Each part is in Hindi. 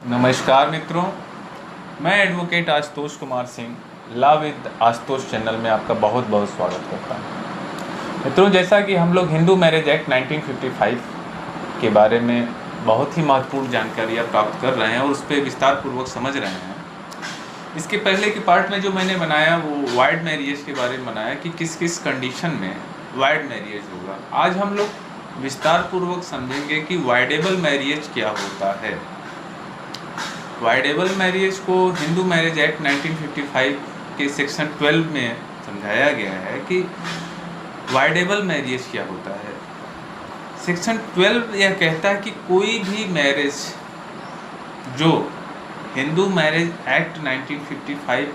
नमस्कार मित्रों, मैं advocate Ashutosh Kumar Singh law with Ashutosh channel में आपका बहुत बहुत स्वागत करता हूं। मित्रों, जैसा कि हम लोग हिंदू मैरिज एक्ट 1955 के बारे में बहुत ही महत्वपूर्ण जानकारियां प्राप्त कर रहे हैं और उस पर विस्तार पूर्वक समझ रहे हैं। इसके पहले के पार्ट में जो मैंने बनाया वो वाइड मैरिज के बारे में बनाया कि किस किस कंडीशन में वाइड मैरिज होगा। आज हम लोग विस्तार पूर्वक समझेंगे कि वाइडेबल मैरिज क्या होता है। वाइडेबल मैरिज को हिंदू मैरिज एक्ट 1955 के सेक्शन 12 में समझाया गया है कि वाइडेबल मैरिज क्या होता है। सेक्शन 12 यह कहता है कि कोई भी मैरिज जो हिंदू मैरिज एक्ट 1955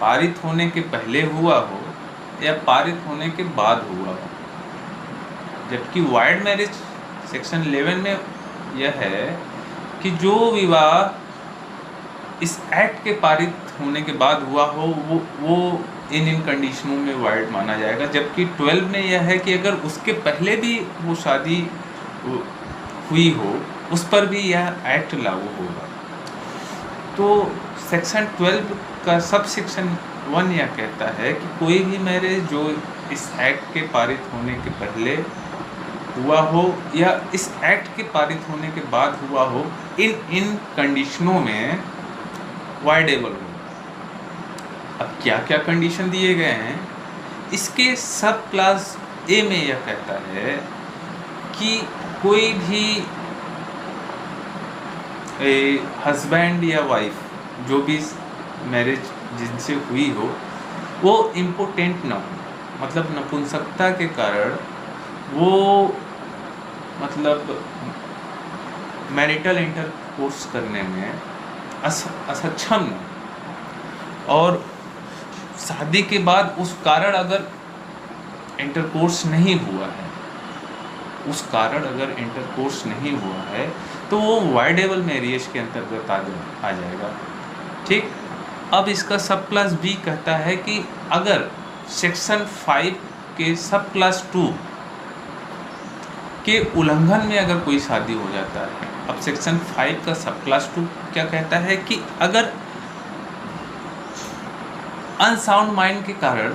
पारित होने के पहले हुआ हो या पारित होने के बाद हुआ हो, जबकि वाइड मैरिज सेक्शन 11 में यह है कि जो विवाह इस एक्ट के पारित होने के बाद हुआ हो वो इन कंडीशनों में वाइड माना जाएगा। जबकि 12 में यह है कि अगर उसके पहले भी वो शादी हुई हो उस पर भी यह एक्ट लागू होगा। तो सेक्शन 12 का सब सेक्शन 1 यह कहता है कि कोई भी मैरिज जो इस एक्ट के पारित होने के पहले हुआ हो या इस एक्ट के पारित होने के बाद हुआ हो, इन कंडीशनों में वाइडेबल हो। अब क्या क्या कंडीशन दिए गए हैं, इसके सब क्लास ए में यह कहता है कि कोई भी हस्बैंड या वाइफ जो भी मैरिज जिनसे हुई हो वो इम्पोर्टेंट ना हो, मतलब नपुंसकता के कारण वो मतलब मैरिटल इंटरकोर्स करने में असक्षम और शादी के बाद उस कारण अगर इंटरकोर्स नहीं हुआ है, उस कारण अगर इंटरकोर्स नहीं हुआ है तो वो वाइडेबल मैरिज के अंतर्गत आ जाएगा। ठीक। अब इसका सब क्लास बी कहता है कि अगर सेक्शन 5 के सब क्लास 2 के उल्लंघन में अगर कोई शादी हो जाता है। अब सेक्शन 5 का सब क्लास 2 क्या कहता है कि अगर अनसाउंड माइंड के कारण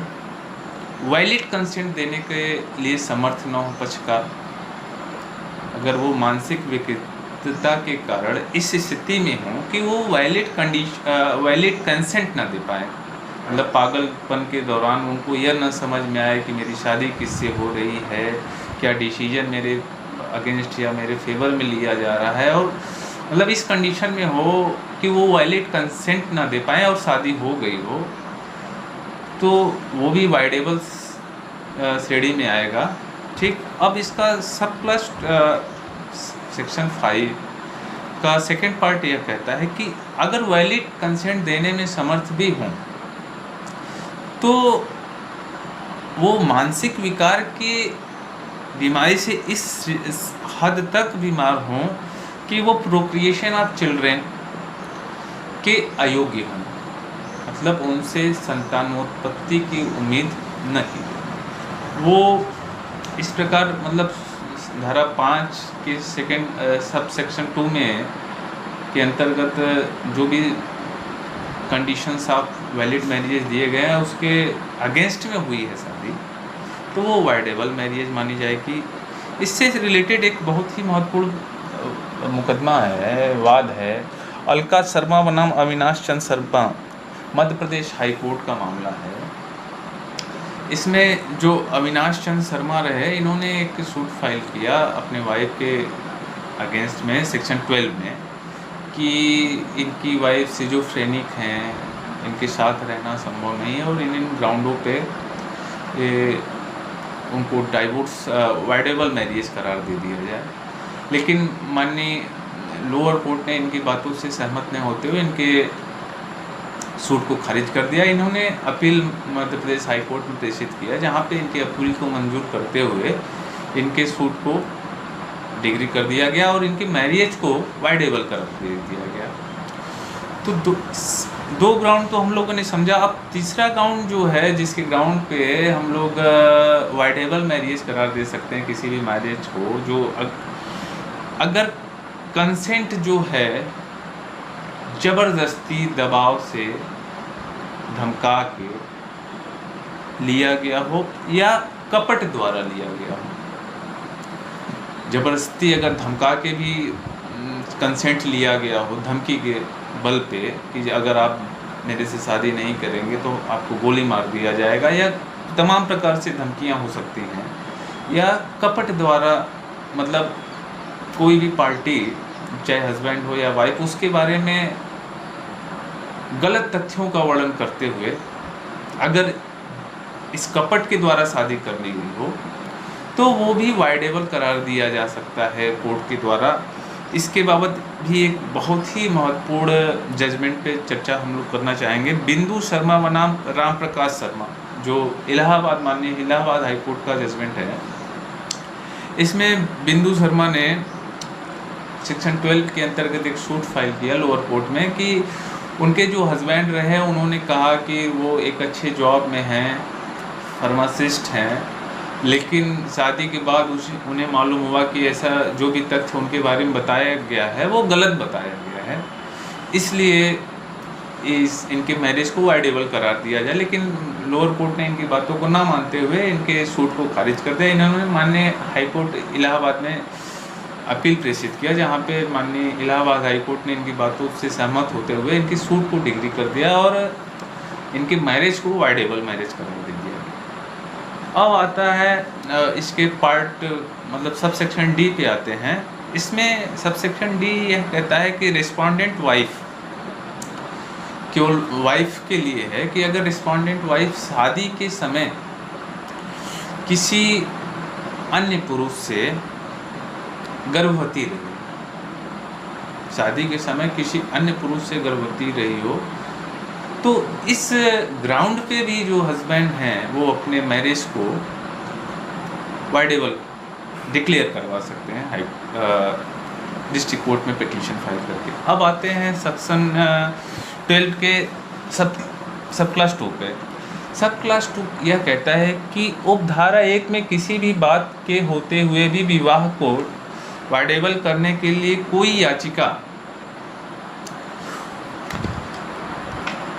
वैलिड कंसेंट देने के लिए समर्थ न हो पक्षकार, अगर वो मानसिक विकृतता के कारण इस स्थिति में हो कि वो वैलिड कंसेंट ना दे पाए, मतलब पागलपन के दौरान उनको यह न समझ में आए कि मेरी शादी किससे हो रही है, क्या डिसीजन मेरे अगेंस्ट या मेरे फेवर में लिया जा रहा है, और मतलब इस कंडीशन में हो कि वो वैलिड कंसेंट ना दे पाए और शादी हो गई हो, तो वो भी वाइडेबल श्रेणी में आएगा। ठीक। अब इसका सब क्लास सेक्शन 5 का सेकेंड पार्ट यह कहता है कि अगर वैलिड कंसेंट देने में समर्थ भी हों तो वो मानसिक विकार के बीमारी से इस हद तक बीमार हों कि वो प्रोक्रिएशन ऑफ चिल्ड्रेन के अयोग्य हों, मतलब उनसे संतानोत्पत्ति की उम्मीद न की। वो इस प्रकार मतलब धारा 5 के सेकेंड सब सेक्शन 2 में के अंतर्गत जो भी कंडीशंस ऑफ वैलिड मैरिज दिए गए हैं उसके अगेंस्ट में हुई है शादी तो वो वाइडेबल मैरिज मानी जाएगी। इससे रिलेटेड एक बहुत ही महत्वपूर्ण मुकदमा है, वाद है, अलका शर्मा बनाम अविनाश चंद्र शर्मा, मध्य प्रदेश हाई कोर्ट का मामला है। इसमें जो अविनाश चंद्र शर्मा रहे, इन्होंने एक सूट फाइल किया अपने वाइफ के अगेंस्ट में सेक्शन 12 में कि इनकी वाइफ सिजोफ्रेनिक हैं, इनके साथ रहना संभव नहीं है और इन ग्राउंडों पे उनको डाइवोर्स वाइडेबल मैरिज करार दे दिया जाए। लेकिन माननीय लोअर कोर्ट ने इनकी बातों से सहमत नहीं होते हुए इनके सूट को खारिज कर दिया। इन्होंने appeal Madhya Pradesh high court में प्रेषित किया, जहां पे इनके अपील को मंजूर करते हुए इनके सूट को डिग्री कर दिया गया और इनकी मैरिज को वाइडेबल कर दिया गया। तो दो ग्राउंड तो हम लोगों ने समझा। अब तीसरा ग्राउंड जो है, जिसके ग्राउंड पे हम लोग वाइडेबल मैरिज करार दे सकते हैं किसी भी मैरिज को, जो अगर कंसेंट जो है जबरदस्ती दबाव से धमका के लिया गया हो या कपट द्वारा लिया गया हो। जबरदस्ती अगर धमका के भी कंसेंट लिया गया हो, धमकी के बल पे कि अगर आप मेरे से शादी नहीं करेंगे तो आपको गोली मार दिया जाएगा, या तमाम प्रकार से धमकियां हो सकती हैं, या कपट द्वारा मतलब कोई भी पार्टी चाहे हस्बैंड हो या वाइफ उसके बारे में गलत तथ्यों का वर्णन करते हुए अगर इस कपट के द्वारा शादी कर ली गई हो तो वो भी वाइडेबल करार दिया जा सकता है कोर्ट के द्वारा। इसके बाबत भी एक बहुत ही महत्वपूर्ण जजमेंट पे चर्चा हम लोग करना चाहेंगे। बिंदु शर्मा बनाम राम प्रकाश शर्मा, जो माननीय इलाहाबाद हाई कोर्ट का जजमेंट है, इसमें बिंदु शर्मा ने सेक्शन 12 के अंतर्गत एक सूट फाइल किया लोअर कोर्ट में कि उनके जो हस्बैंड रहे उन्होंने कहा कि वो एक अच्छे जॉब में हैं, फार्मासिस्ट हैं, लेकिन शादी के बाद उन्हें मालूम हुआ कि ऐसा जो भी तथ्य उनके बारे में बताया गया है वो गलत बताया गया है, इसलिए इनके मैरिज को वाइडेबल करार दिया जाए। लेकिन लोअर कोर्ट ने इनकी बातों को ना मानते हुए इनके सूट को खारिज कर दिया। इन्होंने माननीय हाई कोर्ट इलाहाबाद में अपील प्रेषित किया, जहां पे माननीय इलाहाबाद हाई कोर्ट ने इनकी बातों से सहमत होते हुए इनकी सूट को डिग्री कर दिया और इनके मैरिज को वाइडेबल मैरिज करार दे दिया। अब आता है इसके पार्ट मतलब सब सेक्शन डी पे आते हैं। इसमें सब सेक्शन डी यह कहता है कि रिस्पोंडेंट वाइफ, केवल वाइफ के लिए है कि अगर रिस्पोंडेंट वाइफ शादी के समय किसी अन्य पुरुष से गर्भवती रही, शादी के समय किसी अन्य पुरुष से गर्भवती रही हो, तो इस ग्राउंड पे भी जो हस्बैंड हैं वो अपने मैरिज को वाइडेबल डिक्लेयर करवा सकते हैं डिस्ट्रिक्ट कोर्ट में पिटीशन फाइल करके। अब आते हैं सेक्शन 12 के सब क्लास 2 पे। सब क्लास 2 यह कहता है कि उपधारा 1 में किसी भी बात के होते हुए भी विवाह को वाइडेबल करने के लिए कोई याचिका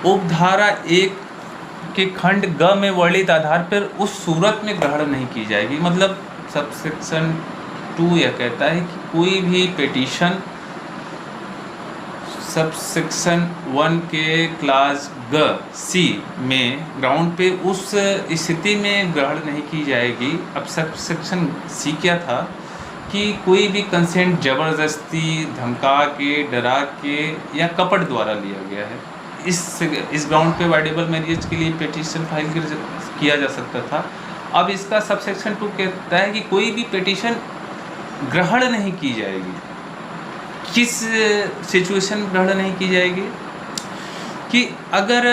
उपधारा 1 के खंड ग में वर्णित आधार पर उस सूरत में ग्रहण नहीं की जाएगी। मतलब सबसेक्शन 2 यह कहता है कि कोई भी पिटीशन सबसेक्शन 1 के क्लास ग सी में ग्राउंड पे उस स्थिति में ग्रहण नहीं की जाएगी। अब सबसेक्शन सी क्या था कि कोई भी कंसेंट जबरदस्ती, धमका के, डरा के या कपट द्वारा लिया गया है, इस ग्राउंड पे वाइडेबल मैरिज के लिए पिटीशन फाइल किया जा सकता था। अब इसका सबसेक्शन 2 कहता है कि कोई भी पिटीशन ग्रहण नहीं की जाएगी। किस सिचुएशन में ग्रहण नहीं की जाएगी? कि अगर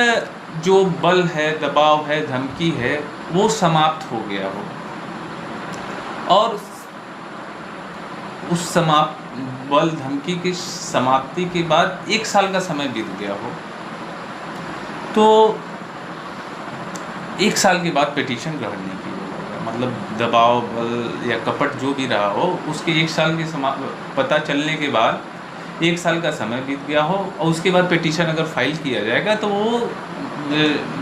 जो बल है, दबाव है, धमकी है वो समाप्त हो गया हो और उस बल धमकी की समाप्ति के बाद 1 साल का समय बीत गया हो, तो 1 साल के बाद पिटीशन ग्रहण नहीं की जाएगा। मतलब दबाव, बल या कपट जो भी रहा हो उसके 1 साल के पता चलने के बाद 1 साल का समय बीत गया हो और उसके बाद पिटीशन अगर फाइल किया जाएगा तो वो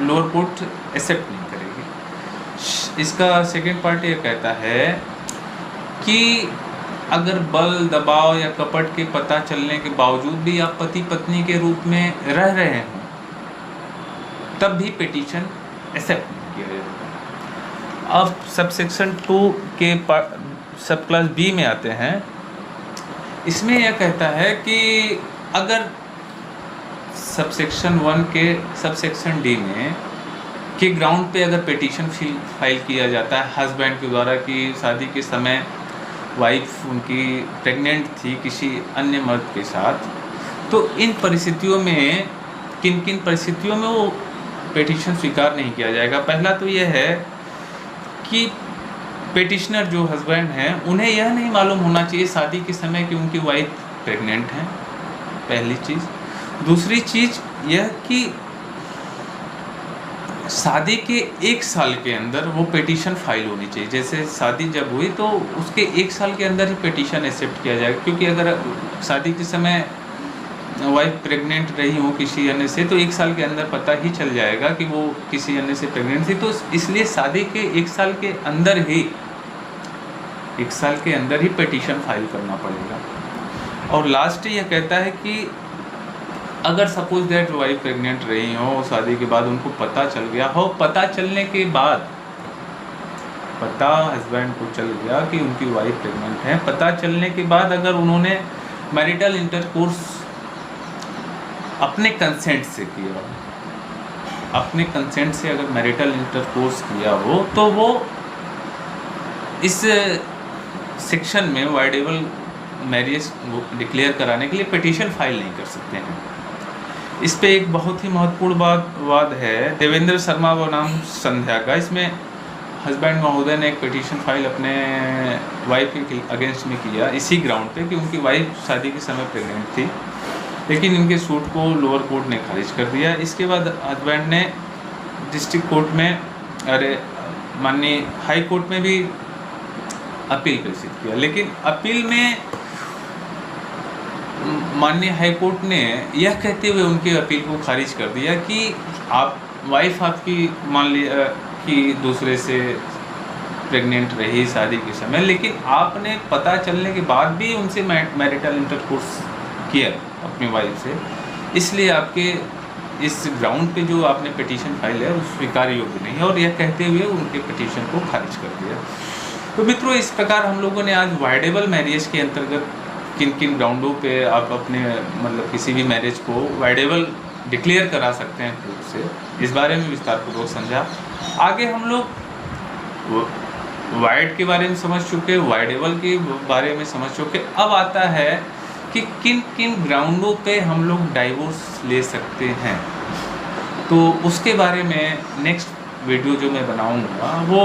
लोअर कोर्ट एक्सेप्ट नहीं करेगी। इसका सेकेंड पार्ट ये कहता है कि अगर बल, दबाव या कपट के पता चलने के बावजूद भी आप पति पत्नी के रूप में रह रहे हैं तब भी पिटीशन एक्सेप्ट नहीं किया जाएगा। अब सबसेक्शन 2 के सब क्लास बी में आते हैं। इसमें यह कहता है कि अगर सबसेक्शन 1 के सबसेक्शन डी में के ग्राउंड पे अगर पिटीशन फाइल किया जाता है हस्बैंड के द्वारा कि शादी के समय वाइफ उनकी प्रेग्नेंट थी किसी अन्य मर्द के साथ, तो इन परिस्थितियों में किन किन परिस्थितियों में वो पिटीशन स्वीकार नहीं किया जाएगा। पहला तो यह है कि पिटिशनर जो हस्बैंड हैं उन्हें यह नहीं मालूम होना चाहिए शादी के समय कि उनकी वाइफ प्रेग्नेंट हैं, पहली चीज़। दूसरी चीज़ यह कि शादी के 1 साल के अंदर वो पिटीशन फाइल होनी चाहिए। जैसे शादी जब हुई तो उसके 1 साल के अंदर ही पिटीशन एक्सेप्ट किया जाएगा, क्योंकि अगर शादी के समय वाइफ प्रेग्नेंट रही हो किसी अन्य से, तो 1 साल के अंदर पता ही चल जाएगा कि वो किसी अन्य से प्रेग्नेंट थी। तो इसलिए शादी के 1 साल के अंदर ही पिटीशन फाइल करना पड़ेगा। और लास्ट यह कहता है कि अगर सपोज दैट वाइफ प्रेग्नेंट रही हो, शादी के बाद उनको पता चल गया हो, पता चलने के बाद पता हस्बैंड को चल गया कि उनकी वाइफ प्रेग्नेंट है, पता चलने के बाद अगर उन्होंने मैरिटल इंटरकोर्स अपने कंसेंट से किया हो, अपने कंसेंट से अगर मैरिटल इंटरकोर्स किया हो, तो वो इस सेक्शन में वाइडेबल मैरिज डिक्लेयर कराने के लिए पिटीशन फाइल नहीं कर सकते हैं। इस पे एक बहुत ही महत्वपूर्ण वाद है देवेंद्र शर्मा बनाम संध्या का। इसमें हस्बैंड महोदय ने एक पिटीशन फाइल अपने वाइफ के अगेंस्ट में किया, इसी ग्राउंड पे कि उनकी वाइफ शादी के समय प्रेग्नेंट थी, लेकिन इनके सूट को लोअर कोर्ट ने खारिज कर दिया। इसके बाद हस्बैंड ने डिस्ट्रिक्ट कोर्ट में, माननीय हाई कोर्ट में भी अपील प्रेषित किया, लेकिन अपील में माननीय हाई कोर्ट ने यह कहते हुए उनके अपील को खारिज कर दिया कि वाइफ आपकी मान लिया कि दूसरे से प्रेग्नेंट रही शादी के समय, लेकिन आपने पता चलने के बाद भी उनसे मैरिटल इंटरकोर्स किया अपनी वाइफ से, इसलिए आपके इस ग्राउंड पे जो आपने पिटीशन फाइल है वो स्वीकार योग्य नहीं है, और यह कहते हुए उनके पिटीशन को खारिज कर दिया। तो मित्रों, इस प्रकार हम लोगों ने आज वाइडेबल मैरिज के अंतर्गत किन किन ग्राउंडों पे आप अपने किसी भी मैरिज को वाइडेबल डिक्लेयर करा सकते हैं कोर्ट से, इस बारे में विस्तारपूर्वक समझा। आगे हम लोग वाइड के बारे में समझ चुके, वाइडेबल के बारे में समझ चुके। अब आता है कि किन किन ग्राउंडों पे हम लोग डाइवोर्स ले सकते हैं, तो उसके बारे में नेक्स्ट वीडियो जो मैं बनाऊंगा वो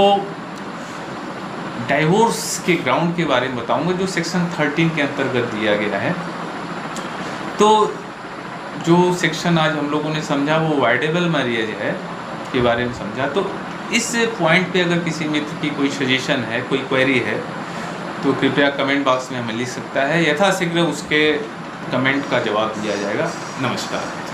डाइवोर्स के ग्राउंड के बारे में बताऊंगा, जो सेक्शन 13 के अंतर्गत दिया गया है। तो जो सेक्शन आज हम लोगों ने समझा वो वाइडेबल मैरिज है के बारे में समझा। तो इस पॉइंट पे अगर किसी मित्र की कोई सजेशन है, कोई क्वेरी है, तो कृपया कमेंट बॉक्स में हमें लिख सकता है, यथाशीघ्र उसके कमेंट का जवाब दिया जाएगा। नमस्कार।